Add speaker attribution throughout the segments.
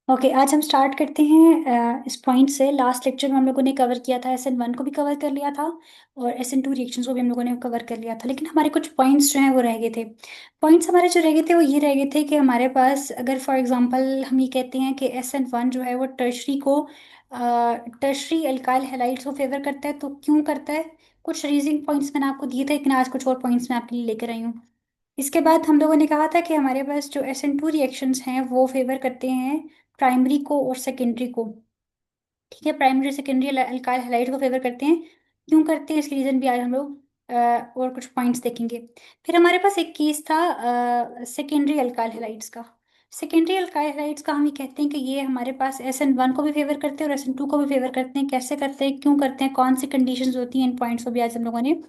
Speaker 1: Okay, आज हम start करते हैं इस पॉइंट से। लास्ट लेक्चर में हम लोगों ने कवर किया था, SN1 को भी कवर कर लिया था और SN2 रिएक्शंस को भी हम लोगों ने कवर कर लिया था, लेकिन हमारे कुछ पॉइंट्स जो हैं वो रह गए थे। पॉइंट्स हमारे जो रह गए थे वो ये रह गए थे कि हमारे पास अगर फॉर एग्जांपल हम ये कहते हैं कि SN1 जो है वो टर्शरी अल्काइल हैलाइड्स को फेवर करता है, तो क्यों करता है? कुछ रीजनिंग पॉइंट्स मैंने आपको दिए थे, लेकिन आज कुछ और पॉइंट्स मैं आपके लिए लेकर आई हूँ। इसके बाद हम लोगों ने कहा था कि हमारे पास जो SN2 रिएक्शंस हैं वो फेवर करते हैं प्राइमरी को और सेकेंडरी को। ठीक है, प्राइमरी सेकेंडरी अल्काइल हैलाइड को फेवर करते हैं। क्यों करते हैं इसकी रीजन भी आज हम लोग और कुछ पॉइंट्स देखेंगे। फिर हमारे पास एक केस था सेकेंडरी अल्काइल हैलाइड्स का। सेकेंडरी अल्काइल हैलाइड्स का हम ये कहते हैं कि ये हमारे पास SN1 को भी फेवर करते हैं और SN2 को भी फेवर करते हैं। कैसे करते हैं, क्यों करते हैं, कौन सी कंडीशंस होती हैं, इन पॉइंट्स को भी आज हम लोगों ने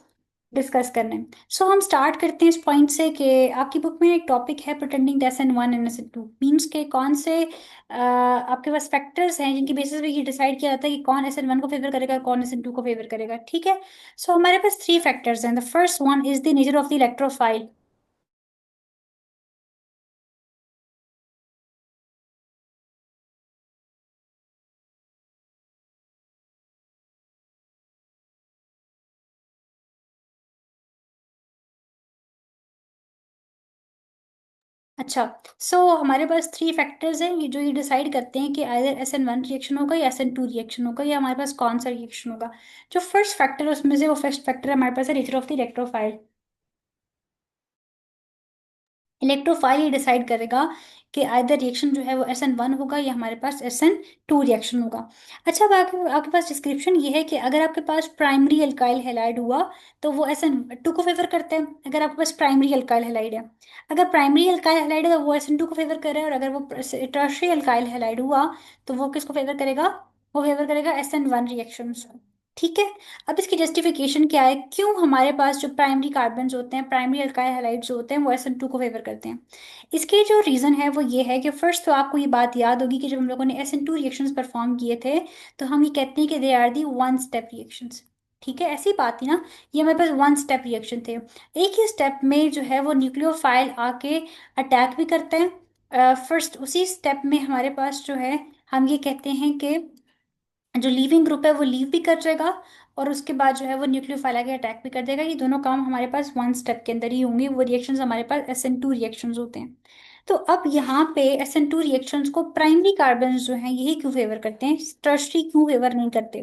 Speaker 1: डिस्कस करना है। सो हम स्टार्ट करते हैं इस पॉइंट से कि आपकी बुक में एक टॉपिक है pretending SN1 and SN2 means के कौन से आपके पास फैक्टर्स हैं जिनकी बेसिस पे ये डिसाइड किया जाता है कि कौन SN1 को फेवर करेगा और कौन SN2 को फेवर करेगा। ठीक है, सो हमारे पास थ्री फैक्टर्स हैं। The first one is the nature of the electrophile. अच्छा, सो हमारे पास थ्री फैक्टर्स हैं ये जो ये डिसाइड करते हैं कि आइदर SN1 रिएक्शन होगा या SN2 रिएक्शन होगा या हमारे पास कौन सा रिएक्शन होगा। जो फर्स्ट फैक्टर है उसमें से वो फर्स्ट फैक्टर हमारे पास है nature of the electrophile. Electrophile ये डिसाइड करेगा कि आइदर रिएक्शन जो है वो SN1 होगा या हमारे पास SN2 रिएक्शन होगा। अच्छा, अब आपके आपके पास डिस्क्रिप्शन ये है कि अगर आपके पास प्राइमरी अल्काइल हैलाइड हुआ तो वो SN2 को फेवर करते हैं। अगर आपके पास प्राइमरी अल्काइल हैलाइड है, अगर प्राइमरी अल्काइल हैलाइड है तो वो SN2 को फेवर कर रहा है, और अगर वो टर्शियरी अल्काइल हैलाइड हुआ तो वो किसको फेवर करेगा? वो फेवर करेगा SN1 रिएक्शन को। ठीक है, अब इसकी जस्टिफिकेशन क्या है, क्यों हमारे पास जो प्राइमरी कार्बन्स होते हैं, प्राइमरी अल्काइल हैलाइड्स होते हैं वो SN2 को फेवर करते हैं। इसके जो रीजन है वो ये है कि फर्स्ट तो आपको ये बात याद होगी कि जब हम लोगों ने SN2 रिएक्शंस परफॉर्म किए थे तो हम ये कहते हैं कि they are the one step reactions. ठीक है, ऐसी बात थी ना, ये हमारे पास वन स्टेप रिएक्शन थे। एक ही स्टेप में जो है वो न्यूक्लियोफाइल आके अटैक भी करते हैं। फर्स्ट उसी स्टेप में हमारे पास जो है हम ये कहते हैं कि जो लीविंग ग्रुप है वो लीव भी कर जाएगा, और उसके बाद जो है वो न्यूक्लियोफाइल आके अटैक भी कर देगा। ये दोनों काम हमारे पास वन स्टेप के अंदर ही होंगे। वो रिएक्शंस हमारे पास SN2 रिएक्शंस होते हैं। तो अब यहाँ पे SN2 रिएक्शंस को प्राइमरी कार्बन जो हैं यही क्यों फेवर करते हैं, टर्शरी क्यों फेवर नहीं करते?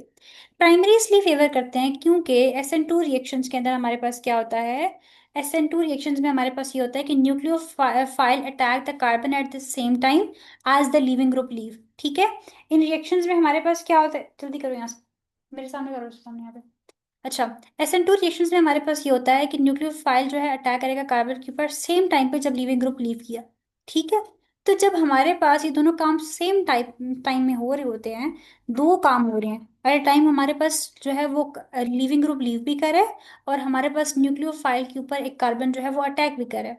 Speaker 1: प्राइमरी इसलिए फेवर करते हैं क्योंकि SN2 रिएक्शंस के अंदर हमारे पास क्या होता है, SN2 रिएक्शंस में हमारे पास ये होता है कि nucleophile attack the carbon at the same time as the leaving group leave. ठीक है, इन रिएक्शंस में हमारे पास क्या होता है, जल्दी करो यहाँ से, मेरे सामने करो, सामने यहाँ पे। अच्छा, SN2 रिएक्शंस में हमारे पास ये होता है कि न्यूक्लियोफाइल जो है अटैक करेगा कार्बन के ऊपर सेम टाइम पे जब लीविंग ग्रुप लीव किया। ठीक है, तो जब हमारे पास ये दोनों काम सेम टाइप टाइम में हो रहे होते हैं, दो काम हो रहे हैं एट ए टाइम, हमारे पास जो है वो लीविंग ग्रुप लीव भी करे और हमारे पास न्यूक्लियोफाइल के ऊपर एक कार्बन जो है वो अटैक भी करे,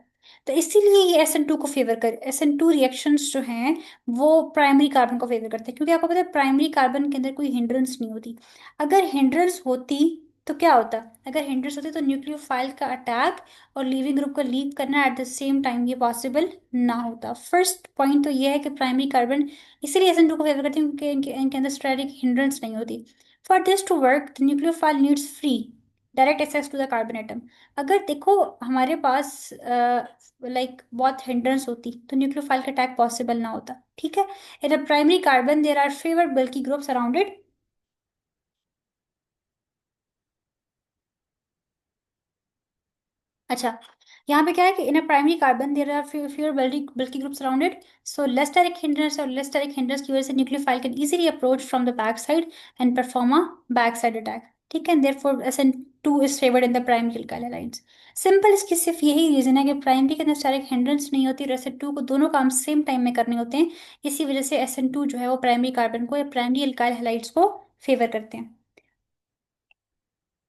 Speaker 1: तो इसीलिए ये SN2 को फेवर कर, SN2 रिएक्शंस जो हैं वो प्राइमरी कार्बन को फेवर करते हैं, क्योंकि आपको पता है प्राइमरी कार्बन के अंदर कोई हिंड्रेंस नहीं होती। अगर हिंड्रेंस होती तो क्या होता, अगर हिंड्रेंस होती तो न्यूक्लियोफाइल का अटैक और लीविंग ग्रुप का लीव करना एट द सेम टाइम ये पॉसिबल ना होता। फर्स्ट पॉइंट तो ये है कि प्राइमरी कार्बन इसीलिए SN2 को फेवर करते हैं क्योंकि इनके अंदर स्टेरिक हिंड्रेंस नहीं होती। For this to work the nucleophile needs free direct access to the carbon atom. अगर देखो हमारे पास बहुत हिंड्रेंस होती तो न्यूक्लियोफाइल का अटैक पॉसिबल ना होता। ठीक है, in a primary carbon there are favoured bulky groups around it. अच्छा, यहाँ पे क्या है कि in a primary carbon there are fewer bulky groups around it, so less direct hindrance और लेस डायरेक्ट हिंड्रेंस की वजह से nucleophile can easily approach from the back side and perform a back side attack. ठीक है, therefore SN2 is favoured in the primary alkyl halides. Simple, इसकी सिर्फ यही reason है कि प्राइमरी के अंदर डायरेक्ट हिंड्रेंस नहीं होती और SN2 को दोनों काम सेम टाइम में करने होते हैं। इसी वजह से SN2 जो है वो प्राइमरी कार्बन को या प्राइमरी अल्काइल हैलाइड्स को फेवर करते हैं।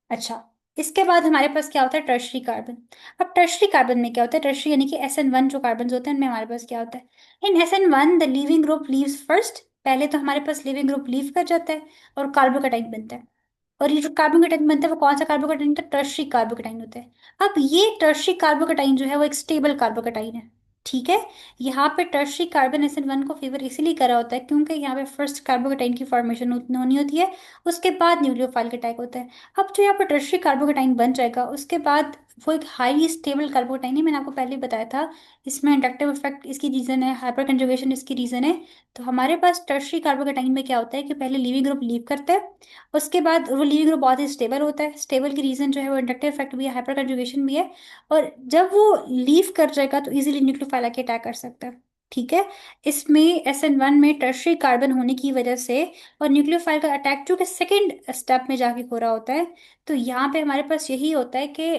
Speaker 1: अच्छा, इसके बाद हमारे पास क्या होता है, टर्शरी कार्बन। अब टर्शरी कार्बन में क्या होता है, टर्शरी यानी कि SN1 जो कार्बन होते हैं उनमें हमारे पास क्या होता है, इन SN1 the leaving group leaves first. पहले तो हमारे पास लिविंग ग्रुप लीव कर जाता है और कार्बोकेटाइन बनता है। और ये जो कार्बोकेटाइन बनता है वो कौन सा कार्बोकेटाइन होता है, टर्शरी कार्बोकेटाइन होता है। अब ये टर्शरी कार्बोकेटाइन जो है वो एक स्टेबल कार्बोकेटाइन है। ठीक है। यहाँ पे टर्शरी कार्बन SN1 को फेवर इसीलिए करा होता है क्योंकि यहाँ पे फर्स्ट कार्बोकेटाइन की फॉर्मेशन होनी होती है, उसके बाद न्यूक्लियोफाइल का अटैक होता है। अब जो यहाँ पर टर्शरी कार्बोकेटाइन बन जाएगा उसके बाद वो एक हाईली स्टेबल कार्बोकेटाइन है, मैंने आपको पहले ही बताया था। इसमें इंडक्टिव इफेक्ट इसकी रीजन है, हाइपर कंजुगेशन इसकी रीजन है। तो हमारे पास टर्शरी कार्बोकेटाइन में क्या होता है कि पहले लीविंग ग्रुप लीव करता है, उसके बाद वो लीविंग ग्रुप बहुत ही स्टेबल होता है। स्टेबल की रीजन जो है वो इंडक्टिव इफेक्ट भी है, हाइपर कंजुगेशन भी है। और जब वो लीव कर जाएगा तो इजीली न्यूक्लियोफाइल आके अटैक कर सकता है। ठीक है। इसमें SN1 में टर्शरी कार्बन होने की वजह से और न्यूक्लियोफाइल का अटैक जो कि सेकेंड स्टेप में जाके हो रहा होता है, तो यहाँ पे हमारे पास यही होता है कि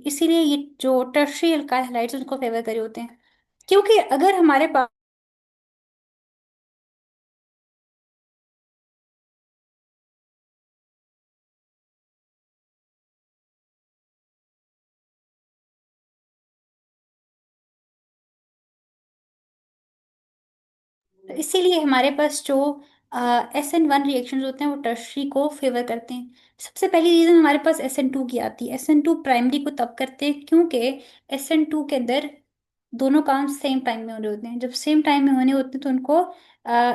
Speaker 1: इसीलिए ये जो टर्शरी अल्काइल हैलाइड्स उनको फेवर करे होते हैं। क्योंकि अगर हमारे पास, तो इसीलिए हमारे पास जो SN1 रिएक्शन होते हैं वो टर्शरी को फेवर करते हैं। सबसे पहली रीजन हमारे पास SN2 की आती है। SN2 प्राइमरी को तब करते हैं क्योंकि SN2 के अंदर दोनों काम सेम टाइम में होने होते हैं। जब सेम टाइम में होने होते हैं तो उनको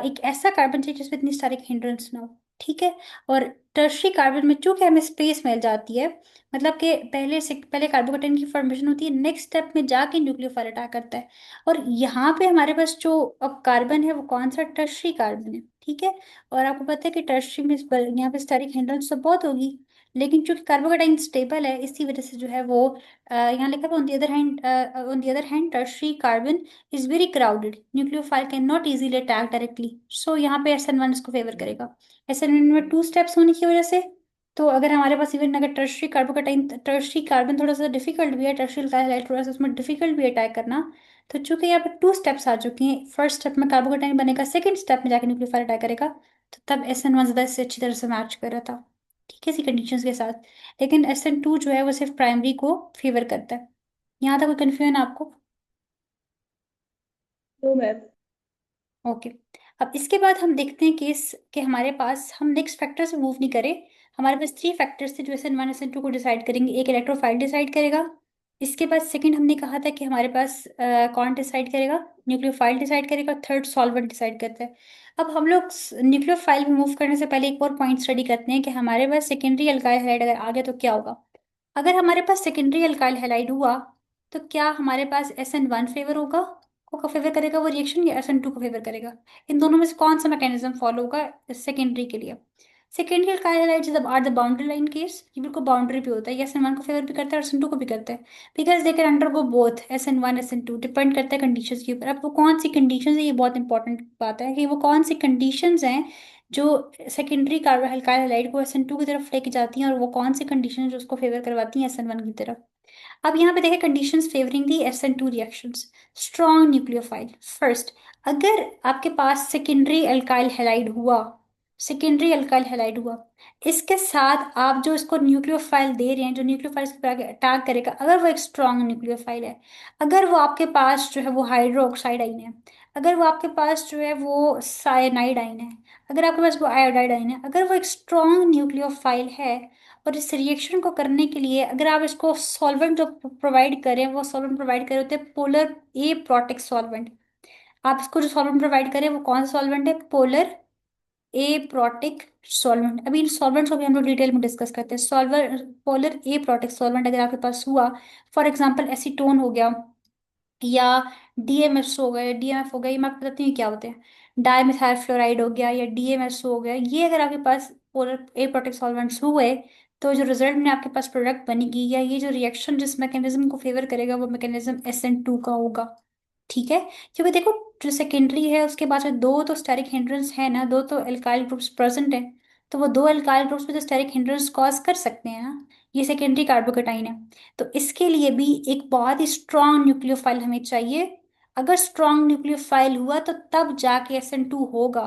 Speaker 1: एक ऐसा कार्बन चाहिए जिसमें इतनी सारी हिंड्रेंस ना हो। ठीक है। और टर्शरी कार्बन में चूंकि हमें स्पेस मिल जाती है, मतलब कि पहले कार्बोकेटाइन की फॉर्मेशन होती है, नेक्स्ट स्टेप में जाके न्यूक्लियोफाइल अटैक करता है। और यहाँ पे हमारे पास जो अब कार्बन है वो कौन सा, टर्शरी कार्बन है। ठीक है। और आपको पता है कि टर्शरी में यहाँ पे स्टेरिक हिंड्रेंस तो बहुत होगी, लेकिन चूंकि कार्बोकेटाइन स्टेबल है इसी वजह से जो है वो यहाँ लिखा है on the other hand tertiary carbon is very crowded, nucleophile can not easily attack directly. So यहाँ पे SN1 इसको फेवर करेगा। SN1 में टू स्टेप्स होने की वजह से, तो अगर हमारे पास इवन अगर टर्शरी कार्बन थोड़ा सा डिफिकल्ट भी है, टर्शरी हाइलाइट थोड़ा सा उसमें डिफिकल्ट भी अटैक करना, तो चूंकि यहाँ पे टू स्टेप्स आ चुके हैं, फर्स्ट स्टेप में कार्बोकेटाइन बनेगा, सेकंड स्टेप में जाके न्यूक्लियोफाइल अटैक करेगा, तो तब SN1 ज्यादा इससे अच्छी तरह से मैच कर रहा था। ठीक है, इसी कंडीशंस के साथ। लेकिन SN2 जो है वो सिर्फ प्राइमरी को फेवर करता है। यहाँ तक कोई कंफ्यूजन आपको?
Speaker 2: तो मैम।
Speaker 1: ओके। अब इसके बाद हम देखते हैं केस कि हमारे पास, हम नेक्स्ट फैक्टर से मूव नहीं करें। हमारे पास थ्री फैक्टर्स थे जो SN1 SN2 को डिसाइड करेंगे। एक इलेक्ट्रोफाइल डिसाइड करेगा, इसके बाद सेकंड हमने कहा था कि हमारे पास कौन डिसाइड करेगा, न्यूक्लियोफाइल डिसाइड करेगा, थर्ड सॉल्वेंट डिसाइड करता है। अब हम लोग न्यूक्लियोफाइल में मूव करने से पहले एक और पॉइंट स्टडी करते हैं कि हमारे पास सेकेंडरी अल्काइल हैलाइड अगर आ गया तो क्या होगा। अगर हमारे पास सेकेंडरी अल्काइल हैलाइड हुआ तो क्या हमारे पास SN1 फेवर होगा, को फेवर करेगा वो रिएक्शन, या SN2 को फेवर करेगा? इन दोनों में से कौन सा मैकेनिज्म फॉलो होगा सेकेंडरी के लिए? Secondary alkyl halides are the boundary line case, ये बिल्कुल बाउंड्री पे होता है, ये SN1 को फेवर भी करता है और SN2 को भी करता है। Because they can undergo both SN1 SN2, depend करता है कंडीशंस के ऊपर। अब वो कौन सी कंडीशंस है, ये बहुत इंपॉर्टेंट बात है कि वो कौन सी कंडीशंस हैं जो सेकेंडरी कार्बोहाइड्राइल हैलाइड को SN2 की तरफ लेके जाती हैं, और वो कौन सी कंडीशन जो उसको फेवर करवाती हैं SN1 की तरफ। अब यहाँ पे देखें कंडीशंस फेवरिंग दी SN2 reactions. Strong nucleophile first, अगर आपके पास सेकेंडरी अल्काइल हैलाइड हुआ, इसके साथ आप जो इसको न्यूक्लियोफाइल दे रहे हैं, जो न्यूक्लियोफाइल इसके ऊपर आगे अटैक करेगा, अगर वो एक स्ट्रॉन्ग न्यूक्लियोफाइल है, अगर वो आपके पास जो है वो हाइड्रो ऑक्साइड आइन है, अगर वो आपके पास जो है वो साइनाइड आइन है, अगर आपके पास वो आयोडाइड आइन है, अगर वो एक स्ट्रॉन्ग न्यूक्लियोफाइल है, और इस रिएक्शन को करने के लिए अगर आप इसको सॉल्वेंट जो प्रोवाइड करें, वो सॉल्वेंट प्रोवाइड करे होते हैं पोलर ए प्रोटिक सॉल्वेंट। आप इसको जो सॉल्वेंट प्रोवाइड करें वो कौन सा सॉल्वेंट है, पोलर ए प्रोटिक सॉल्वेंट। अभी इन सॉल्वेंट्स को भी हम लोग डिटेल में डिस्कस करते हैं। सॉल्वर पोलर ए प्रोटिक सॉल्वेंट अगर आपके पास हुआ, फॉर एग्जांपल एसीटोन हो गया, या DMS हो गया, DMF हो गया, ये मैं आपको बताती हूँ क्या होते हैं, डाइमिथाइल फ्लोराइड हो गया या DMS हो गया, ये अगर आपके पास पोलर ए प्रोटिक सॉल्वेंट्स हुए, तो जो रिजल्ट में आपके पास प्रोडक्ट बनेगी, या ये जो रिएक्शन जिस मैकेनिज्म को फेवर करेगा वो मैकेनिज्म SN2 का होगा। ठीक है। क्योंकि देखो, जो सेकेंडरी है उसके बाद में दो तो स्टेरिक हिंड्रेंस है ना, दो तो एल्काइल ग्रुप्स प्रेजेंट है, तो वो दो एल्काइल ग्रुप्स में जो स्टेरिक हिंड्रेंस कॉज कर सकते हैं ना, ये सेकेंडरी कार्बोकेटाइन है। तो इसके लिए भी एक बहुत ही स्ट्रॉन्ग न्यूक्लियोफाइल हमें चाहिए। अगर स्ट्रॉन्ग न्यूक्लियोफाइल हुआ तो तब जाके SN2 होगा,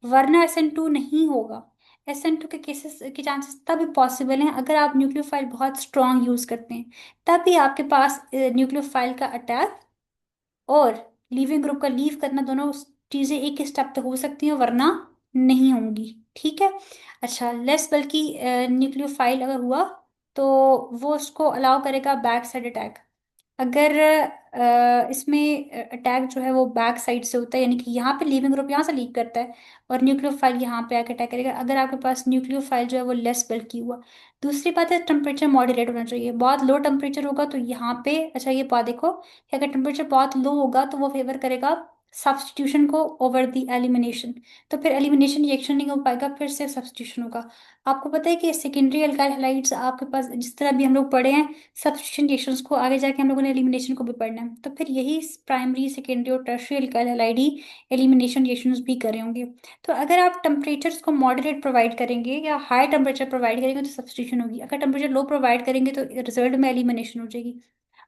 Speaker 1: वरना SN2 नहीं होगा। SN2 के केसेस के चांसेस तभी पॉसिबल हैं अगर आप न्यूक्लियोफाइल बहुत स्ट्रॉन्ग यूज करते हैं, तभी आपके पास न्यूक्लियोफाइल का अटैक और लीविंग ग्रुप का लीव करना, दोनों चीजें एक ही स्टेप पे हो सकती हैं, वरना नहीं होंगी। ठीक है। अच्छा, लेस बल्कि न्यूक्लियोफाइल अगर हुआ तो वो उसको अलाउ करेगा बैक साइड अटैक। अगर इसमें अटैक जो है वो बैक साइड से होता है, यानी कि यहाँ पे लीविंग ग्रुप यहाँ से लीक करता है और न्यूक्लियोफाइल यहाँ पे आके अटैक करेगा, अगर आपके पास न्यूक्लियोफाइल जो है वो लेस बल्की हुआ। दूसरी बात है टेम्परेचर मॉडरेट होना चाहिए। बहुत लो टेम्परेचर होगा तो यहाँ पे, अच्छा ये बात देखो कि अगर टेम्परेचर बहुत लो होगा तो वो फेवर करेगा सब्स्टिट्यूशन को ओवर द एलिमिनेशन। तो फिर एलिमिनेशन रिएक्शन नहीं हो पाएगा, फिर से सब्स्टिट्यूशन होगा। आपको पता है कि सेकेंडरी अल्काइल हैलाइड्स आपके पास जिस तरह भी हम लोग पढ़े हैं सब्स्टिट्यूशन रिएक्शंस को, आगे जाके हम लोगों ने एलिमिनेशन को भी पढ़ना है, तो फिर यही प्राइमरी सेकेंडरी और टर्शियरी अल्काइल हैलाइड ही एलिमिनेशन रिएक्शंस भी कर रहे होंगे। तो अगर आप टेम्परेचर्स को मॉडरेट प्रोवाइड करेंगे या हाई टेम्परेचर प्रोवाइड करेंगे तो सब्स्टिट्यूशन होगी, अगर टेम्परेचर लो प्रोवाइड करेंगे तो रिजल्ट में एलिमिनेशन हो जाएगी।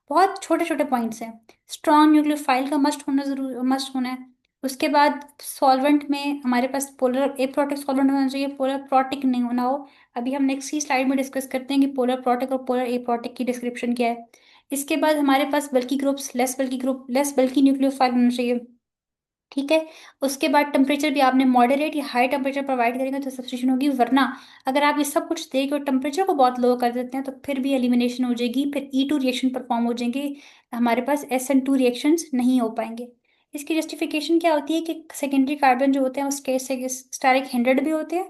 Speaker 1: बहुत छोटे छोटे पॉइंट्स हैं। स्ट्रॉन्ग न्यूक्लियोफाइल का मस्ट होना जरूर मस्ट होना है। उसके बाद सॉल्वेंट में हमारे पास पोलर एप्रोटिक सॉल्वेंट होना चाहिए, पोलर प्रोटिक नहीं होना हो। अभी हम नेक्स्ट ही स्लाइड में डिस्कस करते हैं कि पोलर प्रोटिक और पोलर एप्रोटिक की डिस्क्रिप्शन क्या है। इसके बाद हमारे पास बल्की ग्रुप्स, लेस बल्की न्यूक्लियोफाइल होना चाहिए। ठीक है। उसके बाद टेम्परेचर भी आपने मॉडरेट या हाई टेम्परेचर प्रोवाइड करेंगे तो सब्स्टिट्यूशन होगी, वरना अगर आप ये सब कुछ देके और टेम्परेचर को बहुत लो कर देते हैं तो फिर भी एलिमिनेशन हो जाएगी, फिर E2 रिएक्शन परफॉर्म हो जाएंगे, हमारे पास SN2 रिएक्शंस नहीं हो पाएंगे। इसकी जस्टिफिकेशन क्या होती है कि सेकेंडरी कार्बन जो होते हैं वो स्टेरिक हिंड्रेड भी होते हैं।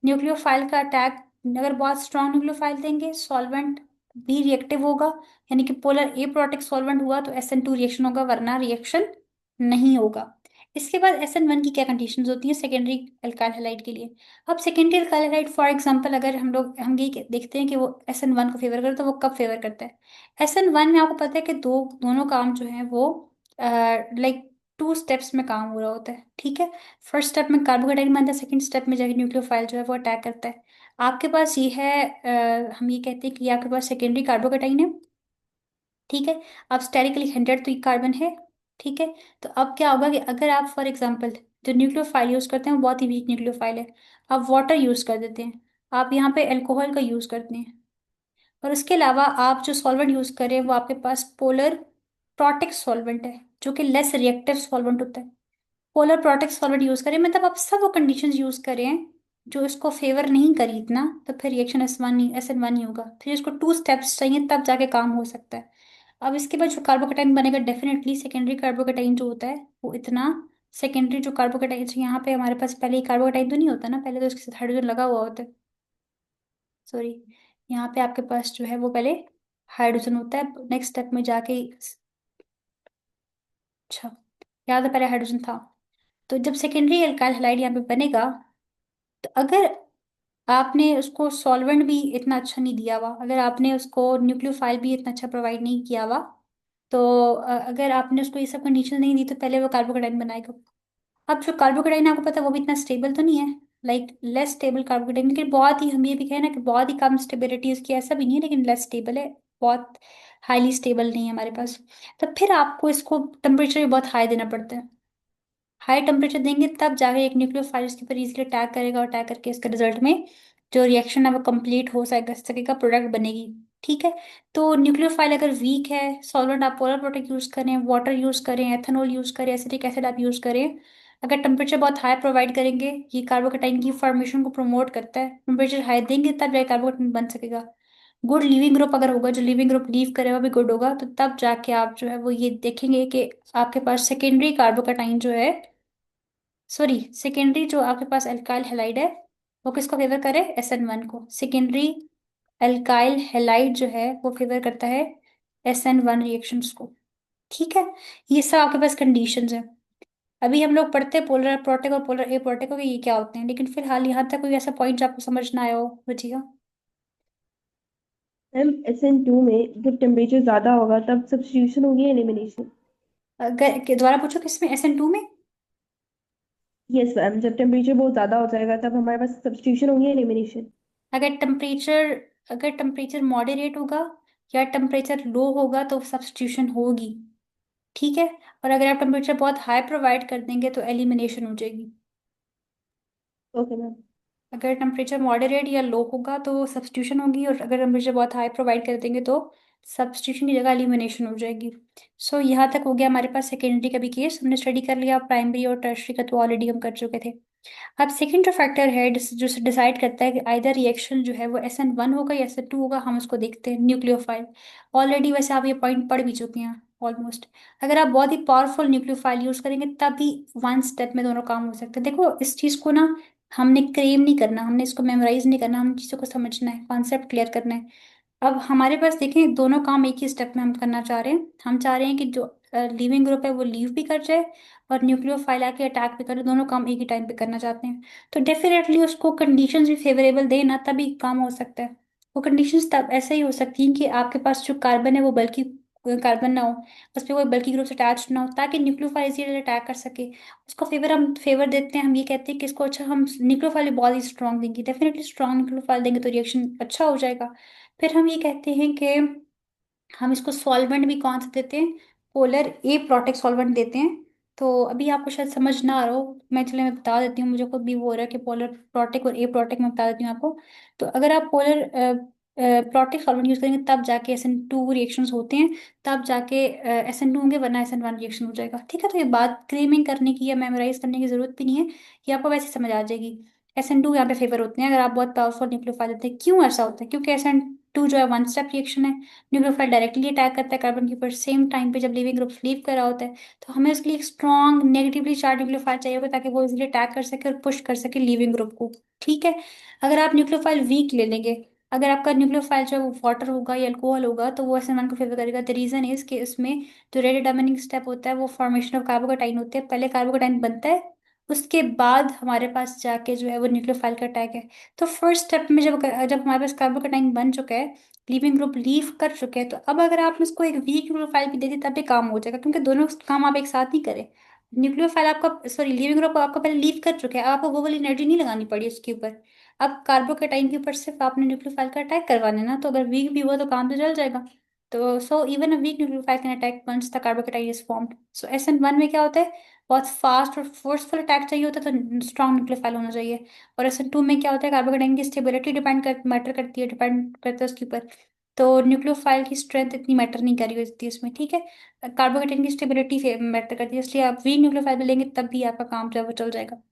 Speaker 1: न्यूक्लियोफाइल का अटैक, अगर बहुत स्ट्रॉन्ग न्यूक्लियोफाइल देंगे सॉल्वेंट भी रिएक्टिव होगा, यानी कि पोलर ए प्रोटिक सॉल्वेंट हुआ तो SN2 रिएक्शन होगा, वरना रिएक्शन नहीं होगा। इसके बाद SN1 की क्या कंडीशंस होती हैं सेकेंडरी अल्काइल हैलाइड के लिए। अब secondary alkyl halide for example अगर हम ये देखते हैं कि वो SN1 को फेवर करता है, तो वो कब फेवर करता है। SN1 में आपको पता है कि दोनों काम जो है वो लाइक टू स्टेप्स में काम हो रहा होता है। ठीक है। फर्स्ट स्टेप में कार्बोकेटाइन बनता है, सेकंड स्टेप में जाके न्यूक्लियोफाइल जो है वो अटैक करता है। आपके पास ये है, हम ये कहते हैं कि आपके पास सेकेंडरी कार्बोकेटाइन है। ठीक है। अब स्टेरिकली हंड्रेड तो ये कार्बन है। ठीक है। तो अब क्या होगा कि अगर आप फॉर एग्जांपल जो न्यूक्लियोफाइल यूज करते हैं वो बहुत ही वीक न्यूक्लियोफाइल है, आप वाटर यूज कर देते हैं, आप यहाँ पे अल्कोहल का यूज करते हैं, और उसके अलावा आप जो सॉल्वेंट यूज कर रहे हैं वो आपके पास पोलर प्रोटिक सॉल्वेंट है जो कि लेस रिएक्टिव सॉल्वेंट होता है। पोलर प्रोटेक्ट सॉल्वेंट यूज करें, मतलब आप सब वो कंडीशंस यूज करें जो इसको फेवर नहीं करी इतना, तो फिर रिएक्शन SN1 नहीं होगा। फिर इसको टू स्टेप्स चाहिए तब जाके काम हो सकता है। अब इसके बाद जो कार्बोकेटाइन बनेगा डेफिनेटली सेकेंडरी कार्बोकेटाइन जो होता है वो इतना, सेकेंडरी जो कार्बोकेटाइन यहाँ पे हमारे पास पहले ही कार्बोकेटाइन तो नहीं होता ना, पहले तो उसके साथ हाइड्रोजन लगा हुआ होता है। सॉरी, यहाँ पे आपके पास जो है वो पहले हाइड्रोजन होता है नेक्स्ट स्टेप में जाके। अच्छा, याद है पहले हाइड्रोजन था। तो जब सेकेंडरी अल्काइल हैलाइड यहाँ पे बनेगा, तो अगर आपने उसको सॉल्वेंट भी इतना अच्छा नहीं दिया हुआ, अगर आपने उसको न्यूक्लियोफाइल भी इतना अच्छा प्रोवाइड नहीं किया हुआ, तो अगर आपने उसको ये सब कंडीशन नहीं दी तो पहले वो कार्बोकेटाइन बनाएगा। अब जो कार्बोकेटाइन आपको पता है वो भी इतना स्टेबल तो नहीं है, लाइक लेस स्टेबल कार्बोकेटाइन, लेकिन बहुत ही, हम ये भी कहें ना कि बहुत ही कम स्टेबिलिटी उसकी, ऐसा भी नहीं है लेकिन लेस स्टेबल है, बहुत हाईली स्टेबल नहीं है हमारे पास। तो फिर आपको इसको टेम्परेचर भी बहुत हाई देना पड़ता है। हाई टेम्परेचर देंगे तब जाके एक न्यूक्लियोफाइल इसके ऊपर इजीली अटैक करेगा, और अटैक करके इसके रिजल्ट में जो रिएक्शन है वो कंप्लीट हो सकेगा, प्रोडक्ट बनेगी। ठीक है। तो न्यूक्लियोफाइल अगर वीक है, सॉल्वेंट आप पोलर प्रोटेक्ट यूज करें, वाटर यूज करें, एथेनॉल यूज करें, एसिटिक एसिड आप यूज करें, अगर टेम्परेचर बहुत हाई प्रोवाइड करेंगे, ये कार्बोकेटाइन की फॉर्मेशन को प्रमोट करता है, टेम्परेचर हाई देंगे तब जाके कार्बोकेटाइन बन सकेगा। गुड लिविंग ग्रुप अगर होगा, जो लिविंग ग्रुप लीव करेगा भी गुड होगा, तो तब जाके आप जो है वो ये देखेंगे कि आपके पास सेकेंडरी कार्बोकेटाइन जो है, सॉरी सेकेंडरी जो आपके पास अल्काइल हैलाइड है वो किसको फेवर करे, SN1 को। सेकेंडरी अल्काइल हैलाइड जो है वो फेवर करता है SN1 रिएक्शंस को। ठीक है। ये सब आपके पास कंडीशंस है। अभी हम लोग पढ़ते हैं पोलर प्रोटिक और पोलर ए प्रोटिक को कि ये क्या होते हैं, लेकिन फिलहाल यहाँ तक कोई ऐसा पॉइंट जो आपको समझ ना आया हो बचिएगा।
Speaker 2: मैम SN2 में जब टेम्परेचर ज्यादा होगा तब सब्स्टिट्यूशन होगी एलिमिनेशन?
Speaker 1: अगर दोबारा पूछो किसमें, SN2 में।
Speaker 2: यस मैम, जब टेम्परेचर बहुत ज्यादा हो जाएगा तब हमारे पास सब्स्टिट्यूशन होगी एलिमिनेशन?
Speaker 1: अगर टेम्परेचर अगर टेम्परेचर मॉडरेट होगा या टेम्परेचर लो होगा तो सब्स्टिट्यूशन होगी। ठीक है। और अगर आप टेम्परेचर बहुत हाई प्रोवाइड कर देंगे तो एलिमिनेशन हो जाएगी।
Speaker 2: Okay ma'am.
Speaker 1: अगर टेम्परेचर मॉडरेट या लो होगा तो सब्स्टिट्यूशन होगी, और अगर टेम्परेचर बहुत हाई प्रोवाइड कर देंगे तो सब्स्टिट्यूशन की जगह एलिमिनेशन हो जाएगी। सो यहाँ तक हो गया हमारे पास सेकेंडरी का भी केस, हमने स्टडी कर लिया। प्राइमरी और टर्शरी का तो ऑलरेडी हम कर चुके थे। अब सेकंड जो फैक्टर है जो डिसाइड करता है कि आइदर रिएक्शन जो है वो SN1 होगा या SN2 होगा, हम उसको देखते हैं न्यूक्लियोफाइल। ऑलरेडी वैसे आप ये पॉइंट पढ़ भी चुके हैं ऑलमोस्ट। अगर आप बहुत ही पावरफुल न्यूक्लियोफाइल यूज करेंगे तभी वन स्टेप में दोनों काम हो सकते हैं। देखो इस चीज को ना हमने क्लेम नहीं करना, हमने इसको मेमोराइज नहीं करना, हम चीजों को समझना है, कॉन्सेप्ट क्लियर करना है। अब हमारे पास देखें दोनों काम एक ही स्टेप में हम करना चाह रहे हैं। हम चाह रहे हैं कि जो लिविंग ग्रुप है वो लीव भी कर जाए और न्यूक्लियोफाइल आके अटैक भी करे, दोनों काम एक ही टाइम पे करना चाहते हैं। तो डेफिनेटली उसको कंडीशंस भी फेवरेबल देना तभी काम हो सकता है। वो कंडीशंस तब ऐसे ही हो सकती हैं कि आपके पास जो कार्बन है वो बल्कि कार्बन ना हो, उस पर कोई बल्कि ग्रुप अटैच ना हो, ताकि न्यूक्लियोफाइल इजीली अटैक कर सके। उसको हम फेवर देते हैं, हम ये कहते हैं कि इसको अच्छा हम न्यूक्लियोफाइल बहुत ही स्ट्रॉन्ग देंगे, डेफिनेटली स्ट्रॉन्ग न्यूक्लियोफाइल देंगे तो रिएक्शन अच्छा हो जाएगा। फिर हम ये कहते हैं कि हम इसको सॉल्वेंट भी कौन सा देते हैं, पोलर ए प्रोटेक्ट सॉल्वेंट देते हैं। तो अभी आपको शायद समझ ना आ रहा हो, मैं बता देती हूँ, मुझे खुद भी वो हो रहा है कि पोलर प्रोटेक्ट और ए प्रोटेक्ट मैं बता देती हूँ आपको। तो अगर आप पोलर प्रोटेक्ट सॉल्वेंट यूज करेंगे तब जाके SN2 रिएक्शंस होते हैं, तब जाके SN2 होंगे, वरना SN1 रिएक्शन हो जाएगा। ठीक है, तो ये बात क्लेमिंग करने की या मेमोराइज करने की जरूरत भी नहीं है, ये आपको वैसे समझ आ जाएगी। SN2 यहाँ पे फेवर होते हैं अगर आप बहुत पावरफुल न्यूक्लियोफाइल देते हैं। क्यों ऐसा होता है? क्योंकि SN2 जो है वन स्टेप रिएक्शन है, न्यूक्लियोफाइल डायरेक्टली अटैक करता है कार्बन के ऊपर सेम टाइम पे जब लिविंग ग्रुप लीव कर रहा होता है। तो हमें उसके लिए एक स्ट्रॉन्ग नेगेटिवली चार्ज न्यूक्लियोफाइल चाहिए होगा ताकि वो इजिली अटैक कर सके और पुश कर सके लिविंग ग्रुप को। ठीक है, अगर आप न्यूक्लियोफाइल वीक ले लेंगे, अगर आपका न्यूक्लियोफाइल जो है वो वाटर होगा या अल्कोहल होगा, तो वो SN1 को फेवर करेगा। द रीजन इज कि इसमें जो रेड डिटरमिनिंग स्टेप होता है वो फॉर्मेशन ऑफ कार्बोकेटाइन होते हैं। पहले कार्बोकेटाइन बनता है, उसके बाद हमारे पास जाके जो है वो न्यूक्लियोफाइल का अटैक है। तो फर्स्ट स्टेप में जब जब हमारे पास कार्बोकेटाइन बन चुका है, लिविंग ग्रुप लीव कर चुके हैं, तो अब अगर आप इसको एक वीक न्यूक्लियोफाइल भी दे दी तब भी काम हो जाएगा, क्योंकि दोनों काम आप एक साथ ही करें। न्यूक्लियोफाइल आपका सॉरी लिविंग ग्रुप आपका पहले लीव कर चुके हैं, अब आपको वो वाली एनर्जी नहीं लगानी पड़ी उसके ऊपर। अब कार्बोकेटाइन के ऊपर सिर्फ आपने न्यूक्लियोफाइल का अटैक करवाना है ना, तो अगर वीक भी हुआ तो काम तो चल जाएगा। तो so even a weak nucleophile can attack once the carbocation is formed. So SN1 में क्या होता है, बहुत फास्ट और फोर्सफुल अटैक चाहिए होता है, तो स्ट्रॉन्ग न्यूक्लियोफाइल होना चाहिए। और SN2 में क्या होता है, कार्बोकेटाइन की स्टेबिलिटी मैटर करती है, डिपेंड करता है उसके ऊपर। तो न्यूक्लियोफाइल की स्ट्रेंथ इतनी मैटर नहीं करी होती है इसमें। ठीक है, कार्बोकेटाइन की स्टेबिलिटी मैटर करती है, इसलिए आप वीक न्यूक्लियोफाइल भी लेंगे तब भी आपका काम जो है वो चल जाएगा।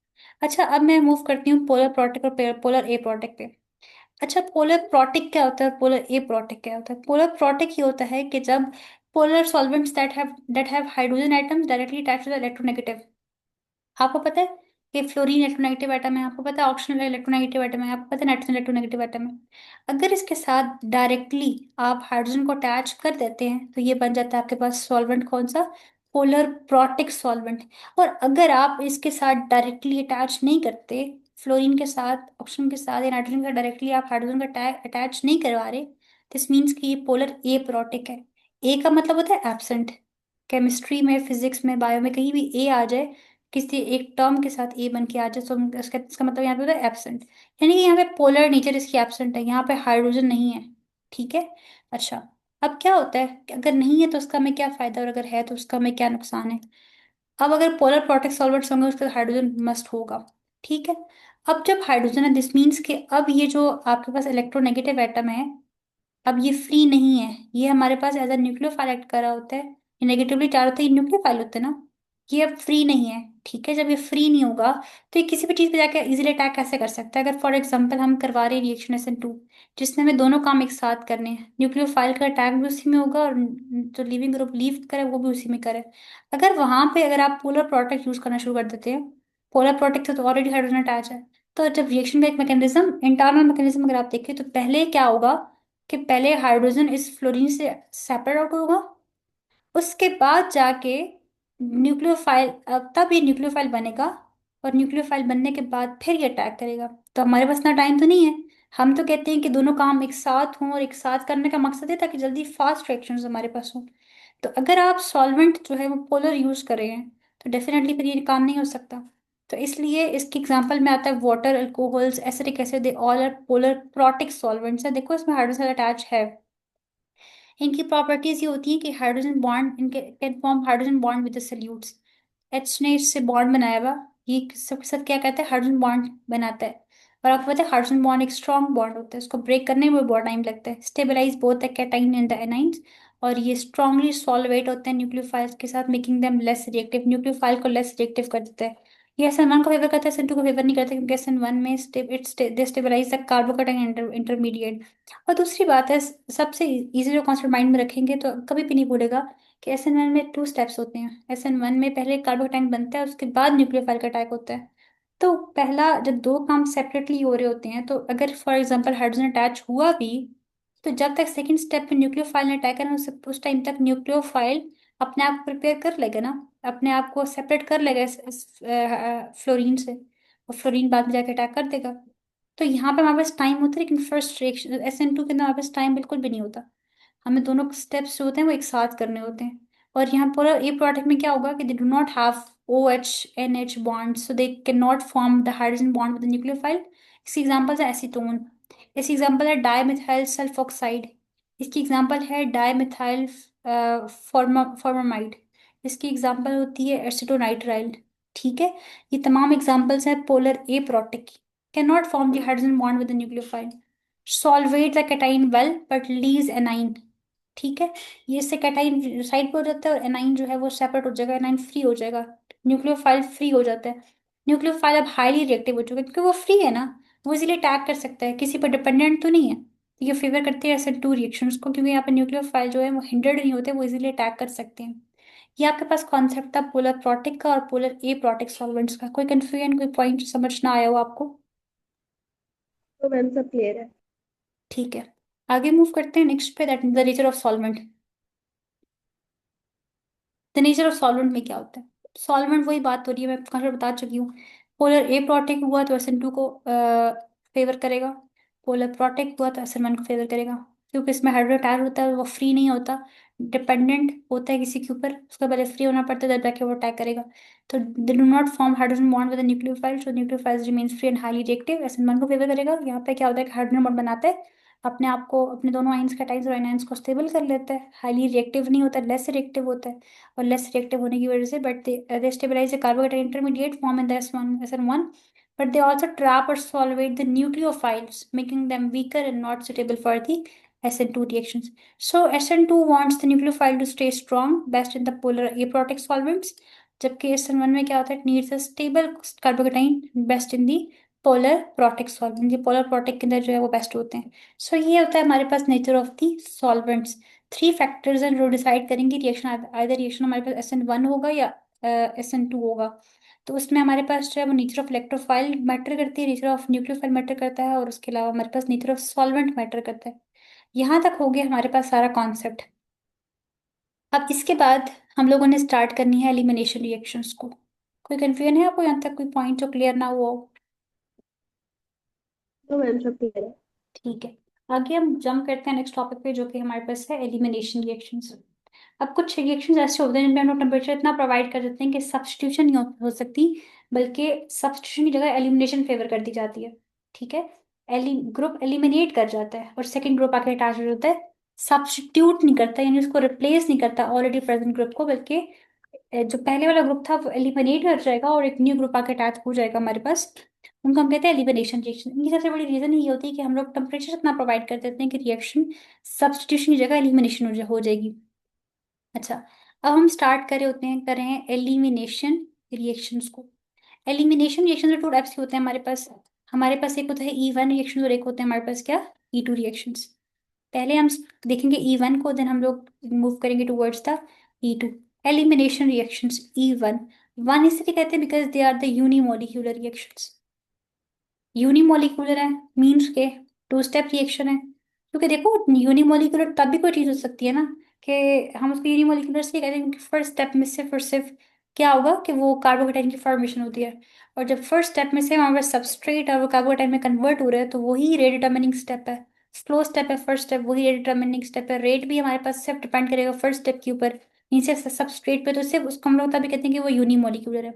Speaker 1: अच्छा, अब मैं मूव करती हूँ पोलर प्रोटेक्ट और पोलर ए प्रोटेक्ट पे। अच्छा, पोलर प्रोटेक्ट क्या होता है और पोलर ए प्रोटेक्ट क्या होता है? पोलर प्रोटेक्ट ये होता है कि जब polar solvents that have hydrogen atoms directly attached to the electronegative. आपको पता है कि फ्लोरीन इलेक्ट्रोनेगेटिव एटम है, आपको पता है ऑक्सीजन इलेक्ट्रोनेगेटिव एटम है, आपको पता है नाइट्रोजन इलेक्ट्रोनेगेटिव एटम है। अगर इसके साथ डायरेक्टली आप हाइड्रोजन को अटैच कर देते हैं तो ये बन जाता है आपके पास सॉल्वेंट, कौन सा? Polar protic solvent. और अगर आप इसके साथ डायरेक्टली अटैच नहीं करते, फ्लोरीन के साथ, ऑक्सीजन के साथ या नाइट्रोजन के साथ डायरेक्टली आप हाइड्रोजन का अटैच नहीं करवा रहे, दिस मीन्स कि ये पोलर ए प्रोटिक है। ए का मतलब होता है एब्सेंट। केमिस्ट्री में, फिजिक्स में, बायो में कहीं भी ए आ जाए, किसी एक टर्म के साथ ए बन के आ जाए, तो इसका मतलब यहाँ पे होता है एब्सेंट। यानी कि यहाँ पे पोलर नेचर इसकी एब्सेंट है, यहाँ पे हाइड्रोजन नहीं है। ठीक है। अच्छा, अब क्या होता है कि अगर नहीं है तो उसका हमें क्या फायदा, और अगर है तो उसका हमें क्या नुकसान है? अब अगर पोलर प्रोटेक्ट सॉल्वेंट्स होंगे उसका हाइड्रोजन मस्ट होगा। ठीक है, अब जब हाइड्रोजन है दिस मीन्स कि अब ये जो आपके पास इलेक्ट्रोनेगेटिव एटम है, अब ये फ्री नहीं है, ये हमारे पास एज अ न्यूक्लियोफाइल एक्ट कर रहा होता है। ये नेगेटिवली चार्ज होता है, ये न्यूक्लियोफाइल होते हैं ना। ये अब फ्री नहीं है। ठीक है, जब ये फ्री नहीं होगा तो ये किसी भी चीज पे जाकर इजीली अटैक कैसे कर सकता है? अगर फॉर एग्जांपल हम करवा रहे हैं रिएक्शन SN2 जिसमें हमें दोनों काम एक साथ करने हैं, न्यूक्लियोफाइल का अटैक भी उसी में होगा और जो लिविंग ग्रुप लीव करे वो भी उसी में करे। अगर वहां पे अगर आप पोलर प्रोटेक्ट यूज करना शुरू कर देते हैं, पोलर प्रोटेक्ट से तो ऑलरेडी हाइड्रोजन अटैच है, तो जब रिएक्शन का एक मैकेनिज्म, इंटरनल मैकेनिज्म अगर आप देखें, तो पहले क्या होगा कि पहले हाइड्रोजन इस फ्लोरीन से सेपरेट आउट होगा, उसके बाद जाके न्यूक्लियोफाइल, तब ये न्यूक्लियोफाइल बनेगा, और न्यूक्लियोफाइल बनने के बाद फिर ये अटैक करेगा। तो हमारे पास ना टाइम तो नहीं है। हम तो कहते हैं कि दोनों काम एक साथ हों, और एक साथ करने का मकसद है ताकि जल्दी फास्ट रिएक्शंस हमारे पास हों। तो अगर आप सॉल्वेंट जो है वो पोलर यूज कर रहे हैं तो डेफिनेटली फिर ये काम नहीं हो सकता। तो इसलिए इसकी एग्जांपल में आता है water, alcohols, acidic acid, they all are polar protic solvents है। देखो इसमें हाइड्रोजन अटैच है। इनकी प्रॉपर्टीज ये होती हैं कि हाइड्रोजन बॉन्ड, इनके can form hydrogen bond with the solutes. H ने इससे बॉन्ड बनाया हुआ, ये सबके साथ क्या कहते हैं, हाइड्रोजन बॉन्ड बनाता है। और आपको पता है हाइड्रोजन बॉन्ड एक स्ट्रॉन्ग बॉन्ड होता है, उसको ब्रेक करने में बहुत टाइम लगता है। Stabilise both the cation and the anions. और ये स्ट्रांगली सॉल्वेट होते हैं न्यूक्लियोफाइल्स के साथ, making them less reactive, nucleophile को लेस रिएक्टिव कर देता है। ये SN1 को फेवर करता है, SN2 को फेवर नहीं करता, क्योंकि SN1 में दे स्टेबलाइज द कार्बोकेटाइन इंटरमीडिएट। और दूसरी बात है, सबसे इजी जो कॉन्सेप्ट माइंड में रखेंगे तो कभी भी नहीं भूलेगा कि SN1 में 2 स्टेप्स होते हैं। SN1 में पहले कार्बोकेटाइन बनता है, उसके बाद न्यूक्लियोफाइल का अटैक होता है। तो पहला जब दो काम सेपरेटली हो रहे होते हैं, तो अगर फॉर एग्जांपल हाइड्रोजन अटैच हुआ भी, तो जब तक सेकंड स्टेप में न्यूक्लियोफाइल ने अटैक करना, उस टाइम तक न्यूक्लियोफाइल अपने आप प्रिपेयर कर लेगा ना, अपने आप को सेपरेट कर लेगा इस फ्लोरीन से, और फ्लोरीन बाद में जाके अटैक कर देगा। तो यहाँ पे हमारे पास टाइम होता है, लेकिन फर्स्ट रिएक्शन SN2 के अंदर हमारे पास टाइम बिल्कुल भी नहीं होता। हमें दोनों स्टेप्स जो होते हैं वो एक साथ करने होते हैं। और यहाँ पूरा ए प्रोडक्ट में क्या होगा कि they do not have OH NH bond, so they can not form the hydrogen bond with the nucleophile. इसकी एग्जांपल है एसीटोन, इसकी एग्जांपल है डाइमिथाइल सल्फोक्साइड, इसकी एग्जांपल है डाइमिथाइल फॉर्मामाइड, इसकी एग्जांपल होती है एसिटोनाइट्राइल। ठीक है, ये तमाम एग्जांपल्स हैं पोलर ए प्रोडक्ट की। Can not form the hydrogen bond with the nucleophile, solvate the cation well but lease A9. ठीक है, ये इससे कैटाइन साइड पे हो जाता है, और एनाइन जो है वो सेपरेट हो जाएगा, एनाइन फ्री हो जाएगा, न्यूक्लियोफाइल फ्री हो जाता है। न्यूक्लियोफाइल अब हाईली रिएक्टिव हो चुका है, क्योंकि वो फ्री है ना, वो इजीली अटैक कर सकता है, किसी पर डिपेंडेंट तो नहीं है। तो ये फेवर करते हैं ऐसे टू रिएक्शंस को, क्योंकि यहाँ पे न्यूक्लियोफाइल जो है वो हिंडर्ड नहीं होते, वो इजीली अटैक कर सकते हैं। ये आपके पास कॉन्सेप्ट था पोलर प्रोटिक का और पोलर ए प्रोटिक सॉल्वेंट्स का। कोई कंफ्यूजन, कोई पॉइंट समझ ना आया हो आपको?
Speaker 2: तो मैम सब क्लियर है।
Speaker 1: ठीक है, आगे मूव करते हैं नेक्स्ट पे, that the nature of solvent. The nature of solvent में क्या होता है? सॉल्वेंट वही बात हो रही है, मैं काफी बता चुकी हूँ। पोलर ए प्रोटेक हुआ तो SN2 को फेवर करेगा, पोलर प्रोटेक हुआ तो SN1 को फेवर करेगा, क्योंकि इसमें हाइड्रोजन अटैच होता है, वो फ्री नहीं होता, डिपेंडेंट होता है किसी के ऊपर, उसका पहले फ्री होना पड़ता है, तब जाके वो अटैक करेगा। तो they do not form hydrogen bond with nucleophile, so nucleophile remains free and highly reactive, SN1 को फेवर करेगा। यहाँ पे क्या होता है कि हाइड्रोजन बॉन्ड बनाते हैं, अपने आप को, अपने दोनों आइंस कैटाइंस और आयनाइंस को स्टेबल कर लेता है, हाईली रिएक्टिव नहीं होता, लेस रिएक्टिव होता है। और लेस रिएक्टिव होने की वजह से, but they stabilize the carbocation intermediate form in the SN1, but they also trap or solvate the nucleophiles, making them weaker and not suitable for the SN2 reactions. So SN2 wants the nucleophile to stay strong, best in the polar aprotic solvents, जबकि SN1 में क्या होता है, it needs a stable carbocation, best in the polar protic solvent. ये polar protic के अंदर जो है वो बेस्ट होते हैं। सो ये होता है हमारे पास nature of the solvents. 3 factors हैं जो डिसाइड करेंगे रिएक्शन, आइदर रिएक्शन हमारे पास SN1 होगा या SN2 होगा। तो उसमें हमारे पास जो है वो नेचर ऑफ इलेक्ट्रोफाइल मैटर करती है, नेचर ऑफ न्यूक्लियोफाइल मैटर करता है, और उसके अलावा हमारे पास नेचर ऑफ सॉल्वेंट मैटर करता है। यहाँ तक हो गया हमारे पास सारा कॉन्सेप्ट। अब इसके बाद हम लोगों ने स्टार्ट करनी है एलिमिनेशन रिएक्शंस को। कोई कंफ्यूजन है आपको यहाँ तक, कोई पॉइंट जो क्लियर ना हुआ हो?
Speaker 2: तो मैम सब क्लियर है।
Speaker 1: ठीक है, आगे हम जंप करते हैं नेक्स्ट टॉपिक पे, जो कि हमारे पास है एलिमिनेशन रिएक्शंस। अब कुछ रिएक्शंस ऐसे होते हैं जिनमें हम लोग टेम्परेचर इतना प्रोवाइड कर देते हैं कि सब्स्टिट्यूशन नहीं हो सकती, बल्कि सब्स्टिट्यूशन की जगह एलिमिनेशन फेवर कर दी जाती है। ठीक है, ग्रुप एलिमिनेट कर जाता है और सेकंड ग्रुप आके अटैच हो जाता है। सब्स्टिट्यूट नहीं करता, यानी उसको रिप्लेस नहीं करता ऑलरेडी प्रेजेंट ग्रुप को, बल्कि जो पहले वाला ग्रुप था वो एलिमिनेट कर जाएगा और एक न्यू ग्रुप आके अटैच हो जाएगा हमारे पास। उनको हम कहते हैं एलिमिनेशन रिएक्शन। इनकी सबसे बड़ी रीजन ये होती है कि हम लोग टेम्परेचर इतना प्रोवाइड कर देते हैं कि रिएक्शन सब्स्टिट्यूशन की जगह एलिमिनेशन हो जाएगी। अच्छा, अब हम स्टार्ट कर रहे हैं एलिमिनेशन रिएक्शंस को। एलिमिनेशन रिएक्शन के 2 टाइप्स के होते हैं हमारे पास। हमारे पास एक होता है E1 रिएक्शन और एक होते हैं हमारे पास क्या, E2 रिएक्शंस। पहले हम देखेंगे E1 को, देन हम लोग मूव करेंगे towards the E2। Elimination reactions E1, one इसलिए कहते हैं because they are the unimolecular reactions. Unimolecular है, मीन्स के 2 स्टेप रिएक्शन है, क्योंकि देखो यूनिमोलिकुलर तब भी कोई चीज हो सकती है ना, कि हम उसको यूनिमोलिकुलर इसलिए कहते हैं क्योंकि फर्स्ट स्टेप में सिर्फ क्या होगा कि वो कार्बोकेटाइन की फॉर्मेशन होती है। और जब फर्स्ट स्टेप में से हमारे पास सबस्ट्रेट और वो कार्बोकेटाइन में कन्वर्ट हो रहा है, तो वही रेट डिटर्मिनिंग स्टेप है। स्लो स्टेप है फर्स्ट स्टेप, वही रेट डिटर्मिनिंग स्टेप है। रेट भी हमारे पास सिर्फ डिपेंड करेगा फर्स्ट स्टेप के ऊपर, नीचे सबस्ट्रेट पे, तो सिर्फ उसको हम लोग तभी कहते हैं कि वो यूनिमोलिकुलर है।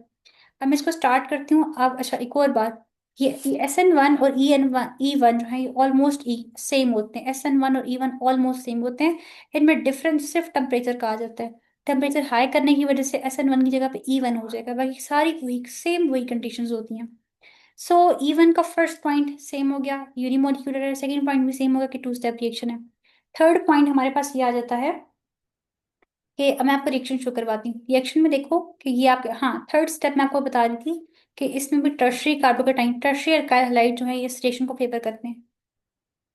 Speaker 1: अब मैं इसको स्टार्ट करती हूँ। अब अच्छा, एक और बात, ये SN1 और E1 जो है ऑलमोस्ट सेम होते हैं। SN1 और E1 ऑलमोस्ट सेम होते हैं, इनमें डिफरेंस सिर्फ टेम्परेचर का आ जाता है। टेम्परेचर हाई करने की वजह से SN1 की जगह पे E1 हो जाएगा, बाकी सारी वही सेम वही कंडीशंस होती हैं। सो E1 का फर्स्ट पॉइंट सेम हो गया, यूनिमोलिकुलर है। सेकंड पॉइंट भी सेम होगा कि 2 स्टेप रिएक्शन है। थर्ड पॉइंट हमारे पास ये आ जाता है कि अब मैं आपको रिएक्शन शो करवाती हूँ। रिएक्शन में देखो कि ये आपके, हाँ थर्ड स्टेप मैं आपको बता रही थी कि इसमें भी tertiary carbocation, tertiary alkyl halide जो है ये इस रिएक्शन को फेवर करते हैं।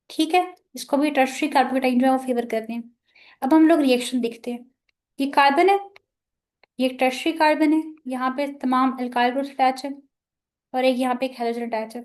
Speaker 1: ठीक है, इसको भी टर्शरी कार्बोकेटाइन जो है वो फेवर करते हैं। अब हम लोग रिएक्शन देखते हैं। ये कार्बन है, ये एक टर्शरी कार्बन है, यहाँ पे तमाम अल्काइल ग्रुप अटैच है, और एक यहाँ पे एक हेलोजन अटैच है।